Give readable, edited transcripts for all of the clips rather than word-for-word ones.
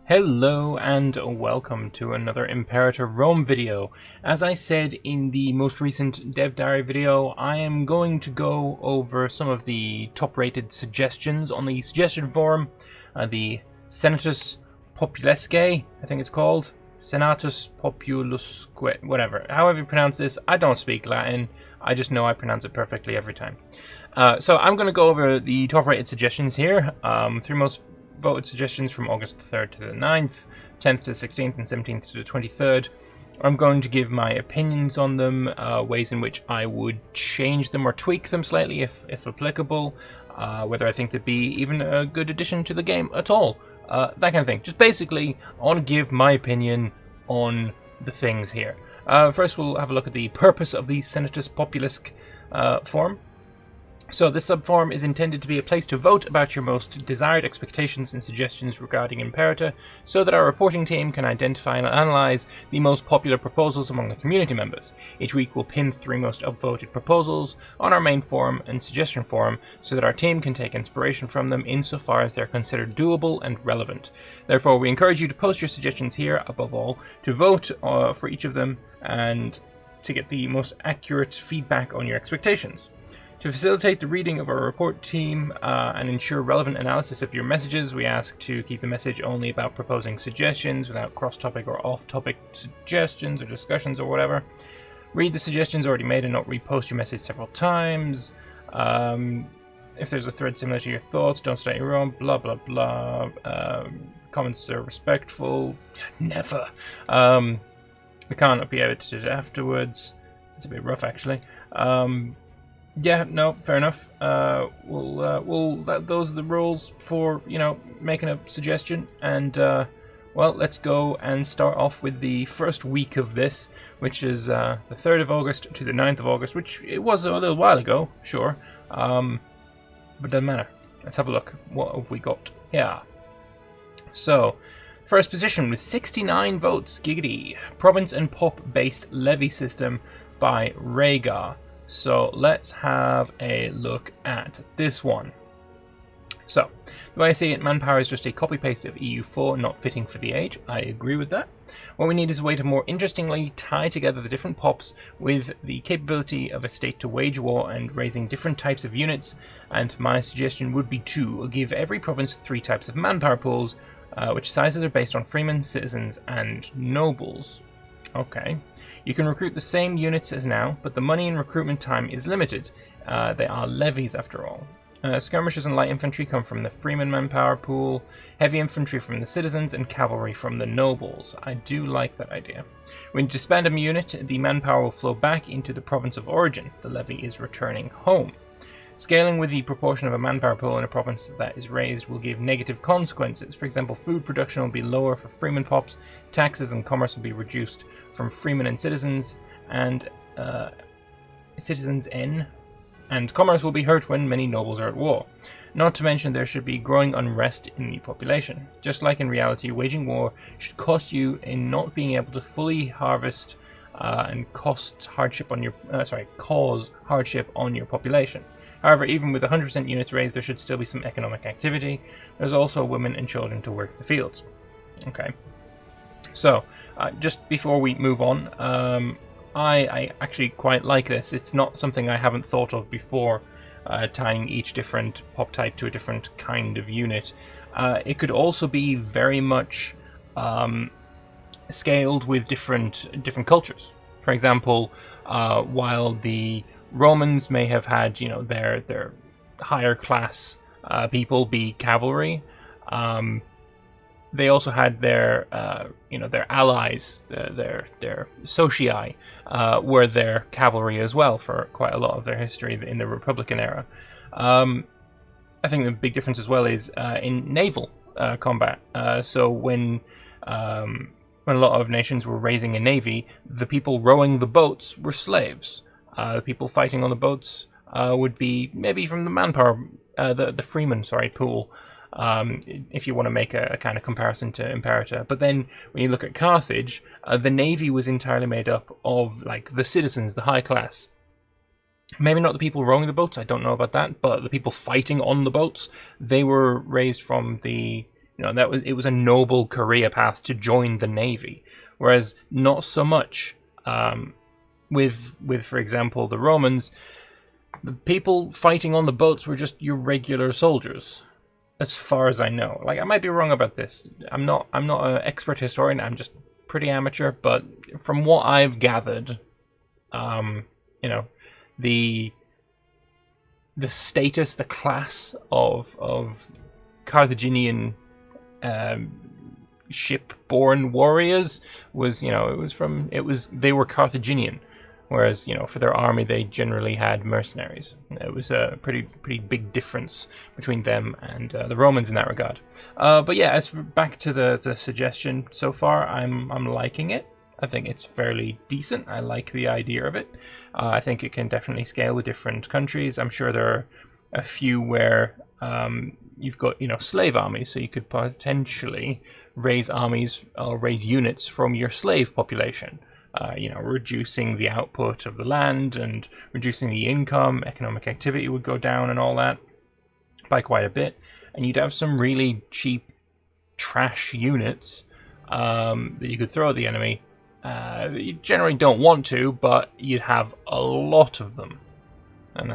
Hello and welcome to another Imperator Rome video. As I said in the most recent Dev Diary video, I am going to go over some of the top-rated suggestions on the suggestion forum, the Senatus Populusque, I think it's called. Senatus Populusque, whatever. However you pronounce this, I don't speak Latin, I just know I pronounce it perfectly every time. So I'm going to go over the top-rated suggestions here, three most voted suggestions from August 3rd to the 9th, 10th to the 16th, and 17th to the 23rd. I'm going to give my opinions on them, ways in which I would change them or tweak them slightly if applicable, whether I think they'd be even a good addition to the game at all, that kind of thing. Just basically, I want to give my opinion on the things here. First, we'll have a look at the purpose of the Senatus Populusque forum. So this subforum is intended to be a place to vote about your most desired expectations and suggestions regarding Imperator, so that our reporting team can identify and analyze the most popular proposals among the community members. Each week we'll pin 3 most upvoted proposals on our main forum and suggestion forum, so that our team can take inspiration from them insofar as they're considered doable and relevant. Therefore, we encourage you to post your suggestions here, above all, to vote for each of them and to get the most accurate feedback on your expectations. To facilitate the reading of our report team and ensure relevant analysis of your messages, we ask to keep the message only about proposing suggestions without cross-topic or off-topic suggestions or discussions or whatever. Read the suggestions already made and not repost your message several times. If there's a thread similar to your thoughts, don't start your own, blah blah blah. Comments are respectful. Never. We can't be edited afterwards. It's a bit rough actually. Yeah, no, fair enough. Those are the rules for, making a suggestion. And, well, let's go and start off with the first week of this, which is the 3rd of August to the 9th of August, which it was a little while ago, sure. But it doesn't matter. Let's have a look. What have we got here? So, first position with 69 votes, giggity. Province and pop-based levy system by Rhaegar. So let's have a look at this one. So, the way I see it, manpower is just a copy-paste of EU4, not fitting for the age. I agree with that. What we need is a way to more interestingly tie together the different pops with the capability of a state to wage war and raising different types of units, and my suggestion would be to give every province 3 types of manpower pools, which sizes are based on freemen, citizens, and nobles. Okay. You can recruit the same units as now, but the money and recruitment time is limited. They are levies after all. Skirmishers and light infantry come from the freeman manpower pool, heavy infantry from the citizens, and cavalry from the nobles. I do like that idea. When you disband a unit, the manpower will flow back into the province of origin. The levy is returning home. Scaling with the proportion of a manpower pool in a province that is raised will give negative consequences. For example, food production will be lower for freeman pops, taxes and commerce will be reduced from freemen and citizens, and and commerce will be hurt when many nobles are at war. Not to mention there should be growing unrest in the population. Just like in reality, waging war should cost you in not being able to fully harvest and cause hardship on your population. However, even with 100% units raised, there should still be some economic activity. There's also women and children to work the fields. Okay. So, just before we move on, I actually quite like this. It's not something I haven't thought of before, tying each different pop type to a different kind of unit. It could also be very much scaled with different cultures. For example, while the Romans may have had, their higher class people be cavalry, they also had their allies, their socii, were their cavalry as well for quite a lot of their history in the Republican era. I think the big difference as well is in naval combat. So when a lot of nations were raising a navy, the people rowing the boats were slaves. The people fighting on the boats would be maybe from the manpower, the freeman, pool, if you want to make a kind of comparison to Imperator. But then when you look at Carthage, the navy was entirely made up of the citizens, the high class. Maybe not the people rowing the boats, I don't know about that, but the people fighting on the boats, they were raised from the You know, it was a noble career path to join the Navy, whereas not so much with for example the Romans. The people fighting on the boats were just your regular soldiers, as far as I know. Like, I might be wrong about this. I'm not an expert historian. I'm just pretty amateur. But from what I've gathered, you know, the status, the class of Carthaginian ship-borne warriors was, you know, they were Carthaginian. Whereas, you know, for their army, they generally had mercenaries. It was a pretty big difference between them and the Romans in that regard. But yeah, back to the suggestion so far, I'm liking it. I think it's fairly decent. I like the idea of it. I think it can definitely scale with different countries. I'm sure there are a few where you've got, you know, slave armies, so you could potentially raise armies or raise units from your slave population. You know, reducing the output of the land and reducing the income, economic activity would go down and all that by quite a bit. And you'd have some really cheap trash units that you could throw at the enemy. You generally don't want to, but you'd have a lot of them. And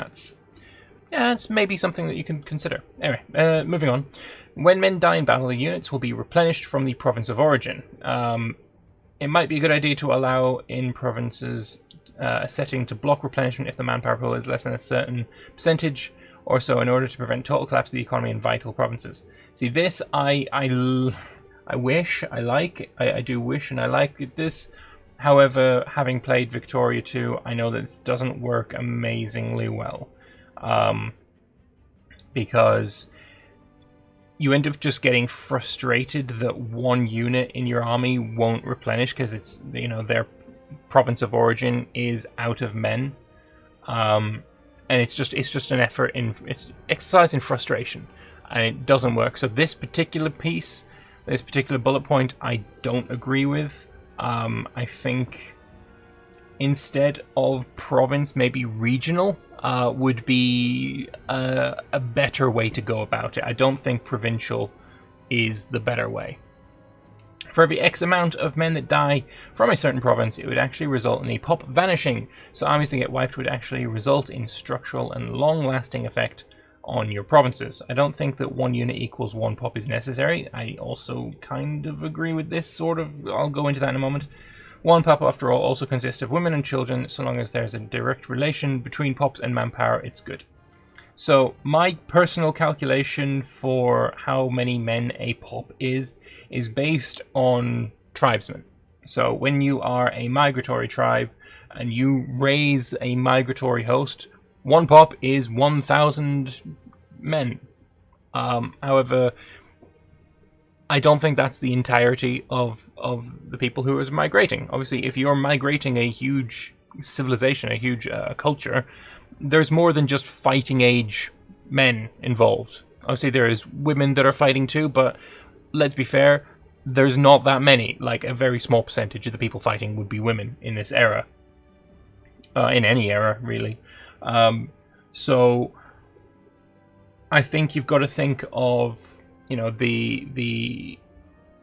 it's maybe something that you can consider. Anyway, moving on. When men die in battle, the units will be replenished from the province of origin. It might be a good idea to allow in provinces a setting to block replenishment if the manpower pool is less than a certain percentage or so, in order to prevent total collapse of the economy in vital provinces. See, this I wish, I like, I do wish and I like this. However, having played Victoria 2, I know that this doesn't work amazingly well. Because you end up just getting frustrated that one unit in your army won't replenish because it's, you know, their province of origin is out of men, and it's just an effort it's exercise in frustration, and it doesn't work. So this particular piece, this particular bullet point, I don't agree with. I think instead of province, maybe regional would be a better way to go about it. I don't think provincial is the better way. For every X amount of men that die from a certain province, it would actually result in a pop vanishing. So armies that get wiped would actually result in structural and long-lasting effect on your provinces. I don't think that one unit equals one pop is necessary. I also kind of agree with this, sort of. I'll go into that in a moment. One pop, after all, also consists of women and children. So long as there's a direct relation between pops and manpower, it's good. So my personal calculation for how many men a pop is based on tribesmen. So when you are a migratory tribe and you raise a migratory host, one pop is 1,000 men. However, I don't think that's the entirety of the people who are migrating. Obviously, if you're migrating a huge civilization, a huge culture, there's more than just fighting age men involved. Obviously, there is women that are fighting too, but let's be fair, there's not that many. Like, a very small percentage of the people fighting would be women in this era. In any era, really. So, I think you've got to think of, you know, the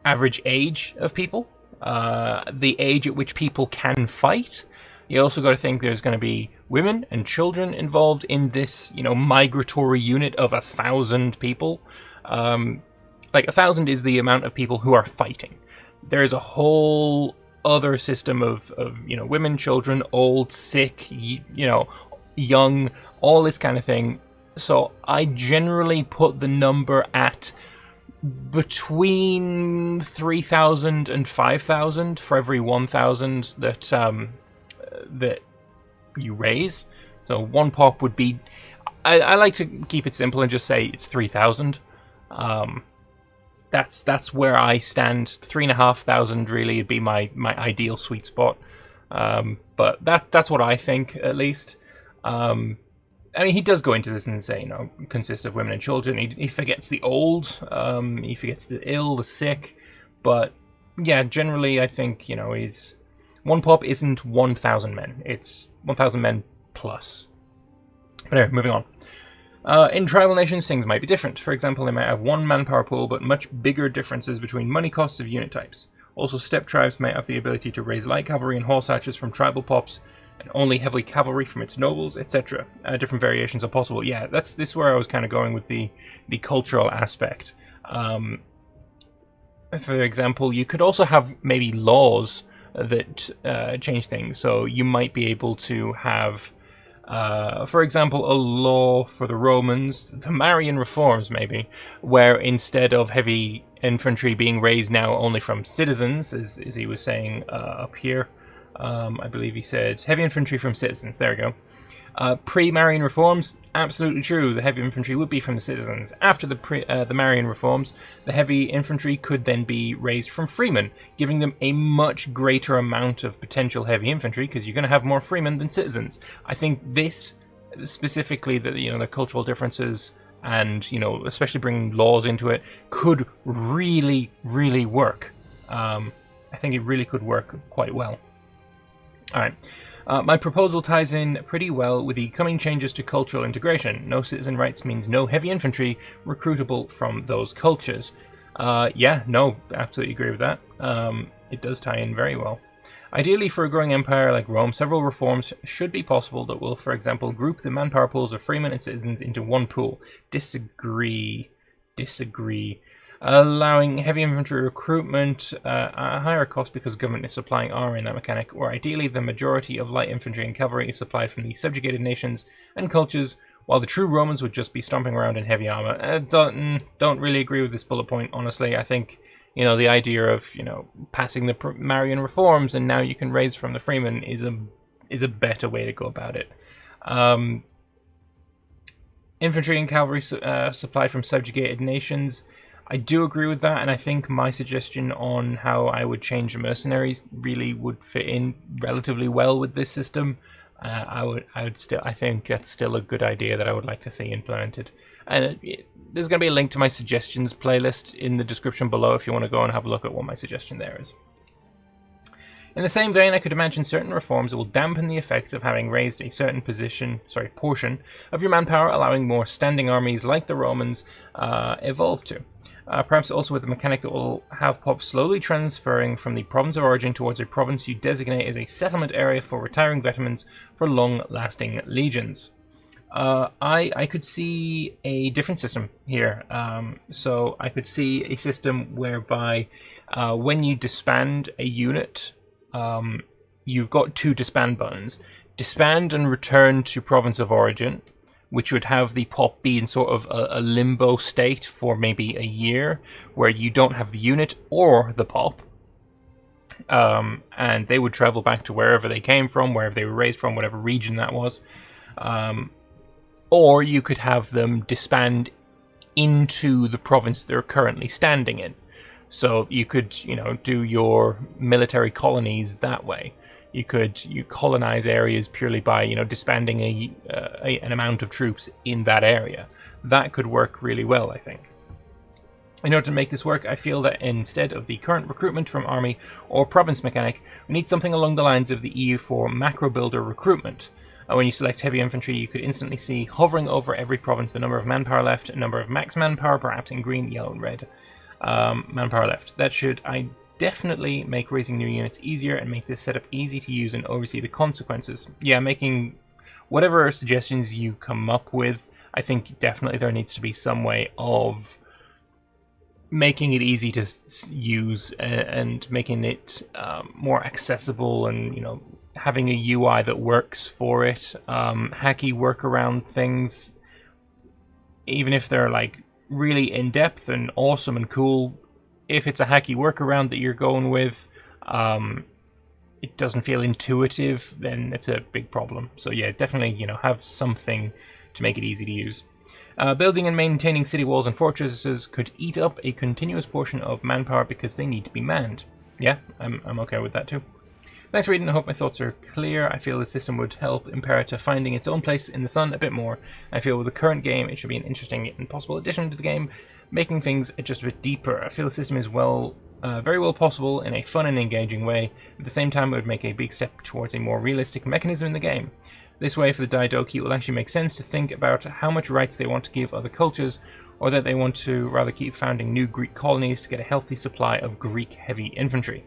average age of people, the age at which people can fight. You also got to think there's going to be women and children involved in this, you know, migratory unit of 1,000 people. Like 1,000 is the amount of people who are fighting. There's a whole other system of you know, women, children, old, sick, you know, young, all this kind of thing. So I generally put the number at between 3,000 and 5,000 for every 1,000 that you raise. So one pop would be, I like to keep it simple and just say it's 3,000. That's where I stand. 3,500 really would be my ideal sweet spot. But that's what I think, at least. I mean, he does go into this and say, you know, consists of women and children. He forgets the old, he forgets the ill, the sick. But yeah, generally, I think, you know, one pop isn't 1,000 men. It's 1,000 men plus. But anyway, moving on. In tribal nations, things might be different. For example, they might have one manpower pool, but much bigger differences between money costs of unit types. Also, steppe tribes might have the ability to raise light cavalry and horse archers from tribal pops, and only heavy cavalry from its nobles, etc. Different variations are possible. Yeah, this is where I was kind of going with the cultural aspect. For example, you could also have maybe laws that change things. So you might be able to have, for example, a law for the Romans, the Marian Reforms maybe, where instead of heavy infantry being raised now only from citizens, as he was saying up here, I believe he said heavy infantry from citizens, there we go. Pre-Marian Reforms, absolutely true, the heavy infantry would be from the citizens. After the Marian Reforms, the heavy infantry could then be raised from freemen, giving them a much greater amount of potential heavy infantry, because you're going to have more freemen than citizens. I think this, specifically, the cultural differences, and, especially bringing laws into it, could really, really work. I think it really could work quite well. Alright. My proposal ties in pretty well with the coming changes to cultural integration. No citizen rights means no heavy infantry recruitable from those cultures. Yeah, no, absolutely agree with that. It does tie in very well. Ideally, for a growing empire like Rome, several reforms should be possible that will, for example, group the manpower pools of freemen and citizens into one pool. Disagree. Allowing heavy infantry recruitment at a higher cost because government is supplying armor in that mechanic, or ideally the majority of light infantry and cavalry is supplied from the subjugated nations and cultures, while the true Romans would just be stomping around in heavy armor. Don't really agree with this bullet point, honestly. I think, the idea of, passing the Marian Reforms and now you can raise from the freemen is a better way to go about it. Infantry and cavalry supplied from subjugated nations. I do agree with that, and I think my suggestion on how I would change the mercenaries really would fit in relatively well with this system. I think that's still a good idea that I would like to see implemented. And there's going to be a link to my suggestions playlist in the description below if you want to go and have a look at what my suggestion there is. In the same vein, I could imagine certain reforms that will dampen the effect of having raised a certain portion of your manpower, allowing more standing armies like the Romans evolve to. Perhaps also with a mechanic that will have pops slowly transferring from the province of origin towards a province you designate as a settlement area for retiring veterans for long-lasting legions. I could see a different system here. So I could see a system whereby when you disband a unit, you've got two disband buttons. Disband and return to province of origin, which would have the pop be in sort of a limbo state for maybe a year, where you don't have the unit or the pop. And they would travel back to wherever they came from, wherever they were raised from, whatever region that was. Or you could have them disband into the province they're currently standing in. So you could, do your military colonies that way. You colonize areas purely by, disbanding an amount of troops in that area. That could work really well, I think. In order to make this work, I feel that instead of the current recruitment from army or province mechanic, we need something along the lines of the EU4 macro builder recruitment. When you select heavy infantry, you could instantly see hovering over every province the number of manpower left, number of max manpower, perhaps in green, yellow, and red. Manpower left. That should definitely make raising new units easier and make this setup easy to use and oversee the consequences. Yeah, making whatever suggestions you come up with, I think definitely there needs to be some way of making it easy to use and making it more accessible, and having a UI that works for it. Hacky workaround things, even if they're like really in-depth and awesome and cool, if it's a hacky workaround that you're going with, it doesn't feel intuitive, then it's a big problem. So yeah, definitely, have something to make it easy to use. Building and maintaining city walls and fortresses could eat up a continuous portion of manpower because they need to be manned. Yeah, I'm okay with that too. Thanks for reading. I hope my thoughts are clear. I feel the system would help Imperator finding its own place in the sun a bit more. I feel with the current game, it should be an interesting and possible addition to the game, making things just a bit deeper. I feel the system is very well possible in a fun and engaging way. At the same time, it would make a big step towards a more realistic mechanism in the game. This way, for the Diadochi, it will actually make sense to think about how much rights they want to give other cultures, or that they want to rather keep founding new Greek colonies to get a healthy supply of Greek heavy infantry.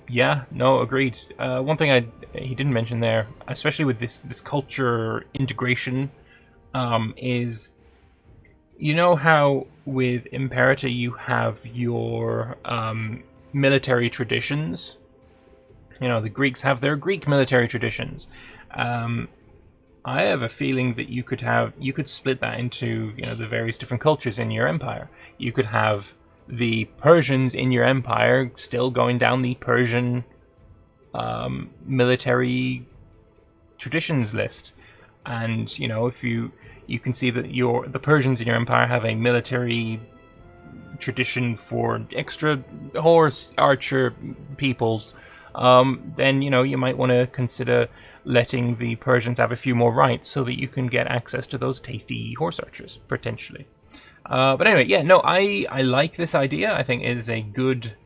Yeah, no, agreed. One thing he didn't mention there, especially with this culture integration, is, you know how with Imperator you have your military traditions? You know, the Greeks have their Greek military traditions. I have a feeling that you could split that into, you know, the various different cultures in your empire. You could have the Persians in your empire still going down the Persian military traditions list, and you know, if you can see that the Persians in your empire have a military tradition for extra horse archer peoples, then you know, you might want to consider letting the Persians have a few more rights so that you can get access to those tasty horse archers potentially. But anyway, yeah, no, I like this idea. I think it is a good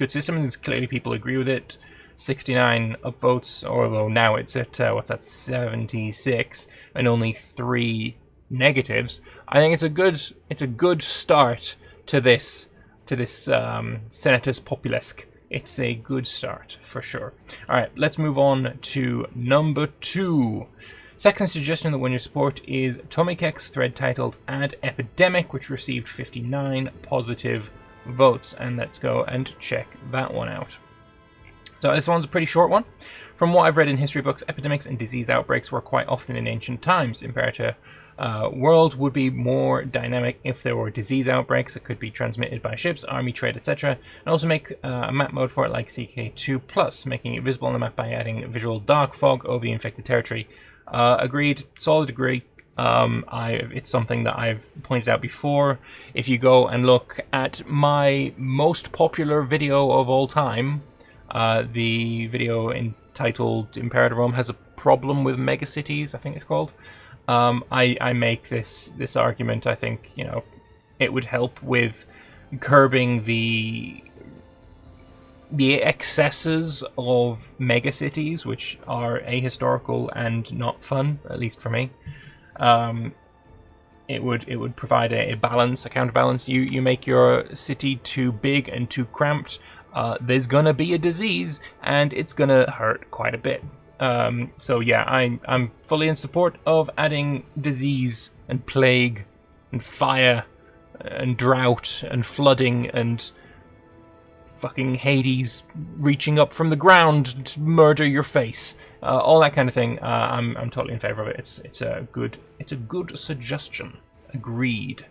system, and clearly people agree with it. 69 upvotes, although now it's at 76, and only 3 negatives. I think it's a good start to this Senatus Populusque. It's a good start for sure. All right, let's move on to number 2. Second suggestion that won your support is Tomikek's thread titled Add Epidemic, which received 59 positive votes. And let's go and check that one out. So this one's a pretty short one. From what I've read in history books, epidemics and disease outbreaks were quite often in ancient times. Imperator world would be more dynamic if there were disease outbreaks that could be transmitted by ships, army, trade, etc. And also make a map mode for it like CK2+, making it visible on the map by adding visual dark fog over the infected territory. Agreed, solid agree. It's something that I've pointed out before. If you go and look at my most popular video of all time, the video entitled Imperator Rome has a problem with megacities, I think it's called. I make this argument. I think, you know, it would help with curbing the excesses of megacities, which are ahistorical and not fun, at least for me. It would provide a balance, a counterbalance. You make your city too big and too cramped, there's gonna be a disease, and it's gonna hurt quite a bit. So yeah, I'm fully in support of adding disease and plague and fire and drought and flooding and fucking Hades reaching up from the ground to murder your face, all that kind of thing. I'm totally in favor of it. It's a good suggestion. Agreed.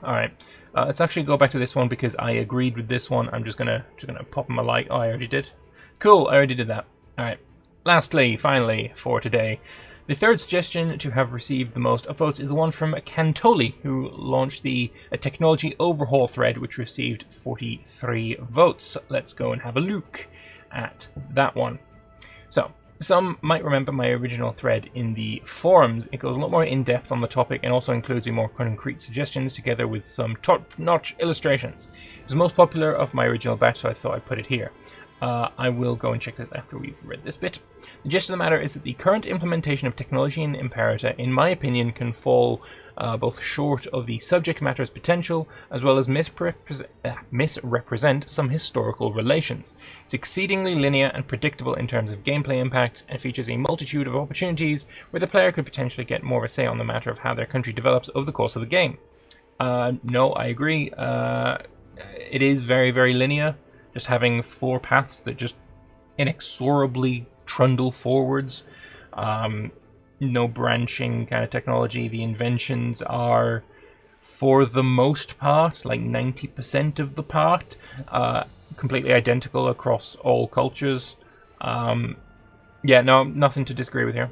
All right, let's actually go back to this one because I agreed with this one. I'm just gonna pop him a like. Oh, I already did. Cool, I already did that. All right. Lastly, finally, for today, the third suggestion to have received the most upvotes is the one from Cantoli, who launched the technology overhaul thread, which received 43 votes. Let's go and have a look at that one. So, some might remember my original thread in the forums. It goes a lot more in depth on the topic and also includes more concrete suggestions together with some top-notch illustrations. It was the most popular of my original batch, so I thought I'd put it here. I will go and check this after we've read this bit. The gist of the matter is that the current implementation of technology in Imperator, in my opinion, can fall both short of the subject matter's potential, as well as misrepresent some historical relations. It's exceedingly linear and predictable in terms of gameplay impact, and features a multitude of opportunities where the player could potentially get more of a say on the matter of how their country develops over the course of the game. No, I agree. It is very, very linear. Just having 4 paths that just inexorably trundle forwards. No branching kind of technology. The inventions are, for the most part, like 90% of the part, completely identical across all cultures. Yeah, no, nothing to disagree with here.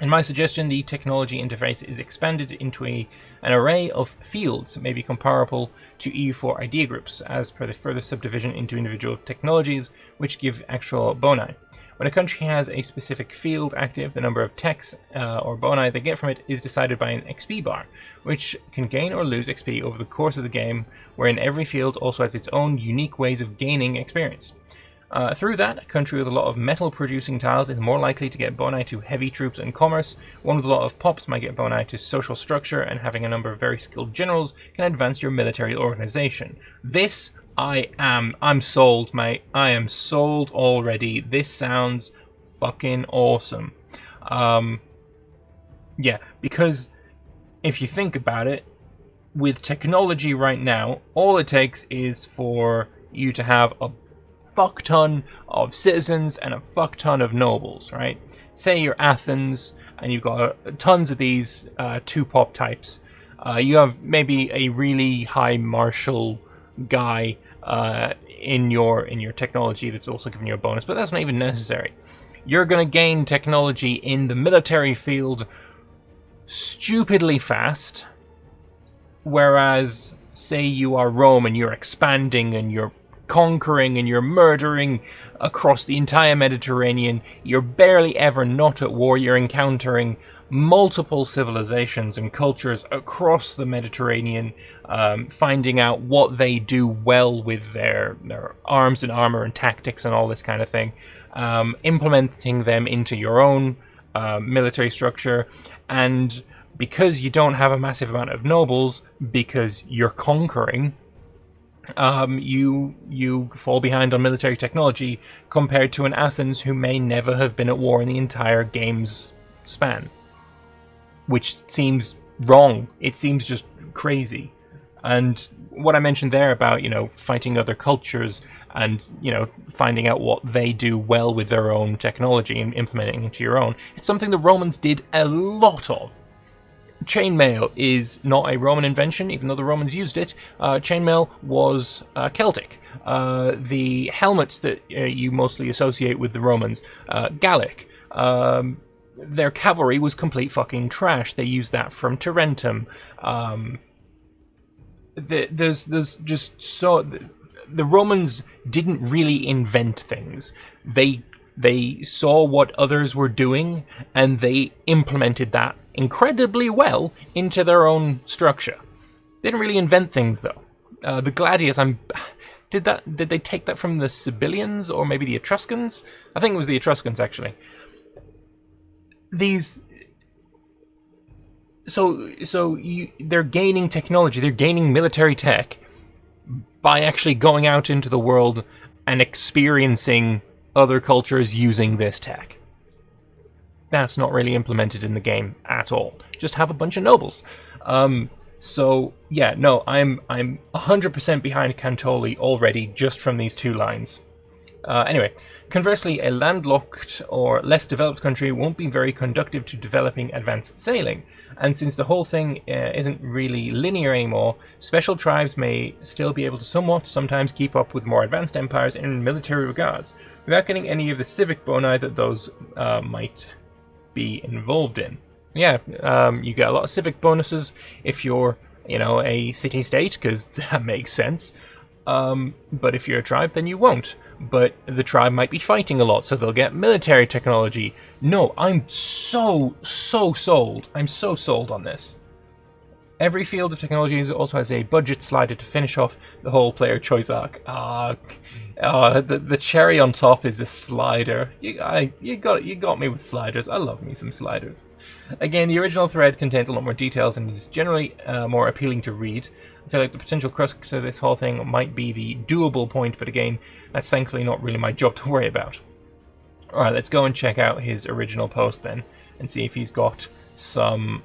In my suggestion, the technology interface is expanded into an array of fields, maybe comparable to EU4 idea groups, as per the further subdivision into individual technologies, which give actual boni. When a country has a specific field active, the number of techs or boni they get from it is decided by an XP bar, which can gain or lose XP over the course of the game, wherein every field also has its own unique ways of gaining experience. Through that, a country with a lot of metal-producing tiles is more likely to get boni to heavy troops and commerce. One with a lot of pops might get boni to social structure, and having a number of very skilled generals can advance your military organization. This, I'm sold, mate. I am sold already. This sounds fucking awesome. Yeah, because if you think about it, with technology right now, all it takes is for you to have a fuck ton of citizens and a fuck ton of nobles, right? Say you're Athens and you've got tons of these 2-pop types. You have maybe a really high martial guy in your technology that's also giving you a bonus, but that's not even necessary. You're going to gain technology in the military field stupidly fast, whereas say you are Rome and you're expanding and you're conquering and you're murdering across the entire Mediterranean, you're barely ever not at war. You're encountering multiple civilizations and cultures across the Mediterranean, finding out what they do well with their arms and armor and tactics and all this kind of thing, implementing them into your own military structure. And because you don't have a massive amount of nobles, because you're conquering, you fall behind on military technology compared to an Athens who may never have been at war in the entire game's span. Which seems wrong. It seems just crazy. And what I mentioned there about, fighting other cultures and, finding out what they do well with their own technology and implementing it into your own, it's something the Romans did a lot of. Chainmail is not a Roman invention, even though the Romans used it. Chainmail was Celtic. The helmets that you mostly associate with the Romans, Gallic. Their cavalry was complete fucking trash. They used that from Tarentum. There's just so... The Romans didn't really invent things. They saw what others were doing, and they implemented that incredibly well into their own structure. They didn't really invent things, though. The gladius, did they take that from the Sibyllians or maybe the Etruscans? I think it was the Etruscans, actually. They're gaining technology, they're gaining military tech by actually going out into the world and experiencing other cultures using this tech. That's not really implemented in the game at all. Just have a bunch of nobles. So yeah, no, I'm 100% behind Cantoli already just from these two lines. Anyway, conversely, a landlocked or less developed country won't be very conducive to developing advanced sailing, and since the whole thing isn't really linear anymore, special tribes may still be able to sometimes keep up with more advanced empires in military regards, without getting any of the civic boni that those might be involved in. Yeah, you get a lot of civic bonuses if you're, a city-state, because that makes sense. But if you're a tribe, then you won't. But the tribe might be fighting a lot, so they'll get military technology. No, I'm so sold. I'm so sold on this. Every field of technology also has a budget slider to finish off the whole player choice arc. The cherry on top is a slider. You got me with sliders. I love me some sliders. Again, the original thread contains a lot more details and is generally more appealing to read. I feel like the potential crux of this whole thing might be the doable point, but again, that's thankfully not really my job to worry about. Alright, let's go and check out his original post then, and see if he's got some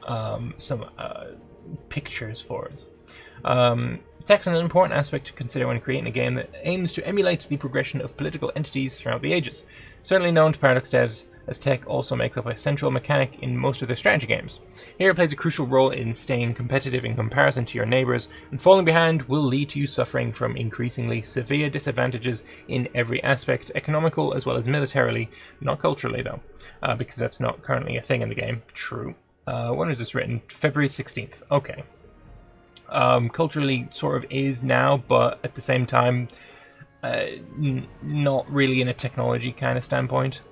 pictures for us. Text is an important aspect to consider when creating a game that aims to emulate the progression of political entities throughout the ages. Certainly known to Paradox devs, as tech also makes up a central mechanic in most of their strategy games. Here it plays a crucial role in staying competitive in comparison to your neighbours, and falling behind will lead to you suffering from increasingly severe disadvantages in every aspect, economical as well as militarily, not culturally though, because that's not currently a thing in the game. True. When was this written? February 16th. Okay. Culturally sort of is now, but at the same time, not really in a technology kind of standpoint.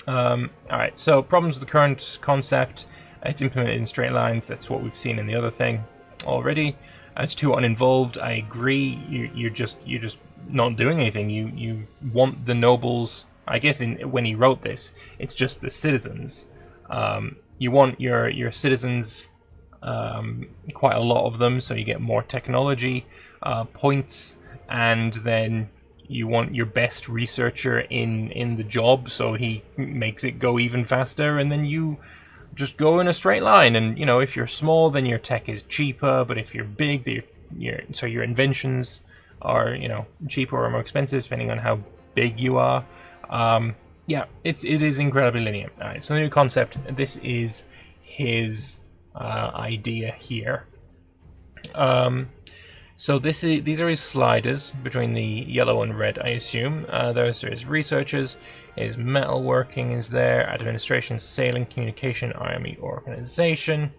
Alright, so problems with the current concept. It's implemented in straight lines. That's what we've seen in the other thing already. It's too uninvolved. I agree. You're just not doing anything. You want the nobles. I guess when he wrote this, it's just the citizens. You want your citizens, quite a lot of them, so you get more technology points, and then you want your best researcher in the job, so he makes it go even faster, and then you just go in a straight line. And you know, if you're small, then your tech is cheaper, but if you're big, your inventions are, you know, cheaper or more expensive depending on how big you are. Yeah, it is incredibly linear. All right, so the new concept. This is his idea here. So these are his sliders between the yellow and red, I assume. There's his researchers, his metalworking is there, administration, sailing, communication, army, organization.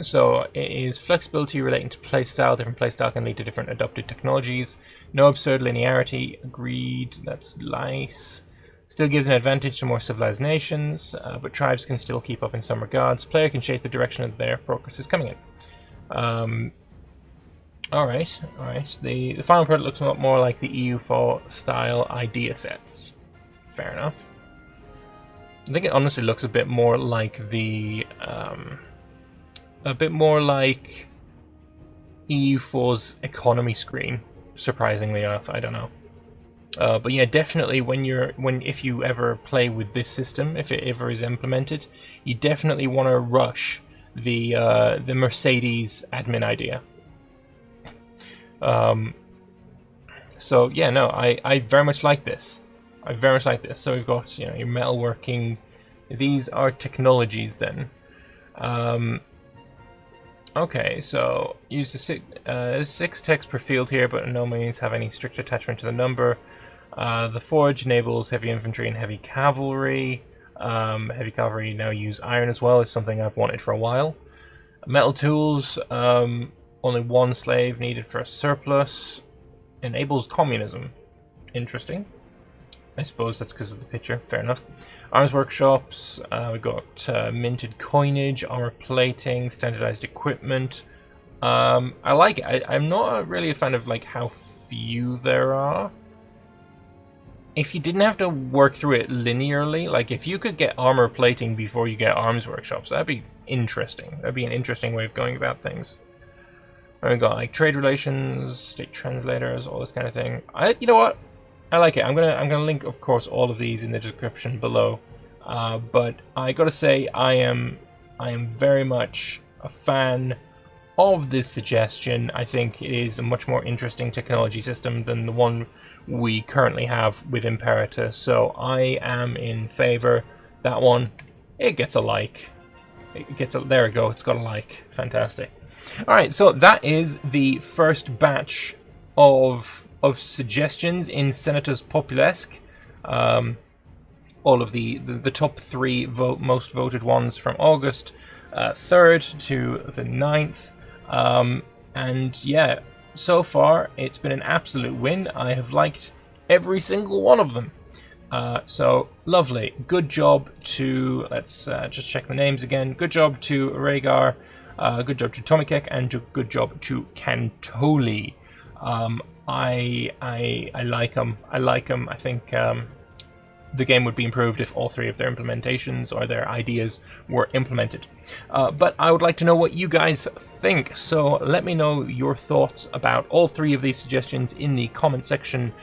So it is flexibility relating to playstyle. Different playstyle can lead to different adopted technologies. No absurd linearity. Agreed. That's nice. Still gives an advantage to more civilized nations, but tribes can still keep up in some regards. Player can shape the direction of their progress is coming in. Alright. The final product looks a lot more like the EU4 style idea sets. Fair enough. I think it honestly looks a bit more like the EU4's economy screen, surprisingly enough. I don't know. But yeah, definitely if you ever play with this system, if it ever is implemented, you definitely want to rush the Mercedes admin idea. So yeah, no, I very much like this. So we've got, you know, your metalworking. These are technologies then. Okay, so use the 6 techs per field here, but no means have any strict attachment to the number. The forge enables heavy infantry and heavy cavalry. Heavy cavalry now use iron as well. It's something I've wanted for a while. Metal tools, only 1 slave needed for a surplus. Enables communism. Interesting. I suppose that's because of the picture. Fair enough. Arms workshops. We got minted coinage, armor plating, standardized equipment. I like it. I'm not really a fan of like how few there are. If you didn't have to work through it linearly, like if you could get armor plating before you get arms workshops, that'd be interesting. That'd be an interesting way of going about things. We got like trade relations, state translators, all this kind of thing. You know what? I like it. I'm gonna link, of course, all of these in the description below. But I gotta say, I am very much a fan of this suggestion. I think it is a much more interesting technology system than the one we currently have with Imperator. So I am in favor. That one, it gets a like. There we go. It's got a like. Fantastic. All right. So that is the first batch of suggestions in Senatus Populusque. All of the top 3 most voted ones from August 3rd to the 9th. And yeah, so far it's been an absolute win. I have liked every single one of them. So lovely. Good job to, let's just check the names again. Good job to Rhaegar, good job to Tomikek, and good job to Cantoli. I like them. I think the game would be improved if all 3 of their implementations or their ideas were implemented. But I would like to know what you guys think. So let me know your thoughts about all 3 of these suggestions in the comment section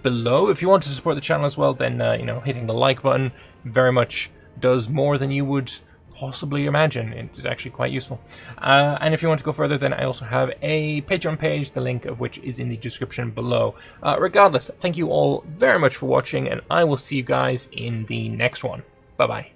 below. If you want to support the channel as well, then you know, hitting the like button very much does more than you would possibly imagine. It is actually quite useful. And if you want to go further, then I also have a Patreon page, the link of which is in the description below. Regardless, thank you all very much for watching, and I will see you guys in the next one. Bye bye.